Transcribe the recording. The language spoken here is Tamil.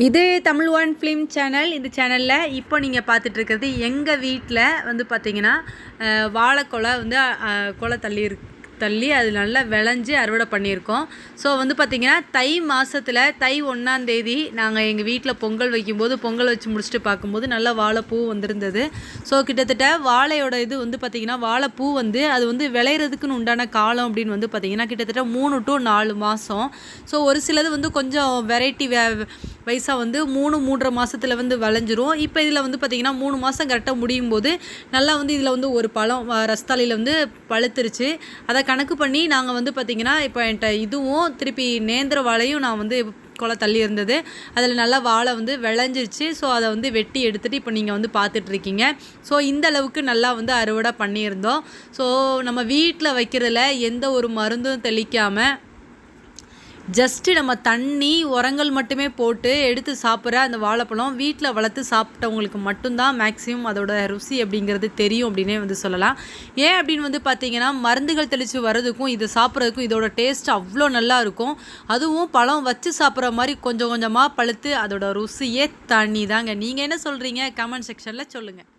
இது தமிழ் ஒன் ஃபிலிம் சேனல். இந்த சேனலில் இப்போ நீங்கள் பார்த்துட்ருக்கிறது எங்கள் வீட்டில் வந்து பார்த்திங்கன்னா வாழைக்கொலை வந்து கொலை தள்ளி அது நல்லா விளைஞ்சி அறுவடை பண்ணியிருக்கோம். ஸோ வந்து பார்த்திங்கன்னா தை மாதத்தில் தை 1ஆம் தேதி நாங்கள் எங்கள் வீட்டில் பொங்கல் வைக்கும்போது பொங்கல் வச்சு முடிச்சுட்டு பார்க்கும்போது நல்லா வாழைப்பூ வந்திருந்தது. ஸோ கிட்டத்தட்ட வாழையோட இது வந்து பார்த்திங்கன்னா வாழைப்பூ வந்து அது வந்து விளையிறதுக்குன்னு உண்டான காலம் அப்படின்னு வந்து பார்த்திங்கன்னா கிட்டத்தட்ட 3 to 4 மாதம். ஸோ ஒரு சிலது வந்து கொஞ்சம் வெரைட்டி வயசாக வந்து 3-3.5 மாதத்தில் வந்து விளைஞ்சிரும். இப்போ இதில் வந்து பார்த்திங்கன்னா 3 மாதம் கரெக்டாக முடியும் போது நல்லா வந்து இதில் வந்து ஒரு பழம் ரஸ்தாளியில் வந்து பழுத்துருச்சு. அதை கணக்கு பண்ணி நாங்கள் வந்து பார்த்திங்கன்னா இப்போ என்கிட்ட இதுவும் திருப்பி நேந்திர வாழையும் நான் வந்து கொலை தள்ளி இருந்தது. அதில் நல்லா வாழை வந்து விளைஞ்சிருச்சு. ஸோ அதை வந்து வெட்டி எடுத்துகிட்டு இப்போ நீங்கள் வந்து பார்த்துட்ருக்கீங்க. ஸோ இந்த அளவுக்கு நல்லா வந்து அறுவடை பண்ணியிருந்தோம். ஸோ நம்ம வீட்டில் வைக்கிறதுல எந்த ஒரு மருந்தும் தெளிக்காமல் ஜஸ்ட்டு நம்ம தண்ணி உரங்கள் மட்டுமே போட்டு எடுத்து சாப்பிட்ற அந்த வாழைப்பழம் வீட்டில் வளர்த்து சாப்பிட்டவங்களுக்கு மட்டும்தான் மேக்ஸிமம் அதோட ருசி அப்படிங்கிறது தெரியும் அப்படின்னே வந்து சொல்லலாம். ஏன் அப்படின்னு வந்து பார்த்திங்கன்னா மருந்துகள் தெளித்து வர்றதுக்கும் இதை சாப்பிட்றதுக்கும் இதோட டேஸ்ட் அவ்வளோ நல்லா இருக்கும். அதுவும் பழம் வச்சு சாப்பிட்ற மாதிரி கொஞ்சம் கொஞ்சமாக பழுத்து அதோட ருசியே தனி தாங்க. நீங்கள் என்ன சொல்கிறீங்க? கமெண்ட் செக்ஷனில் சொல்லுங்கள்.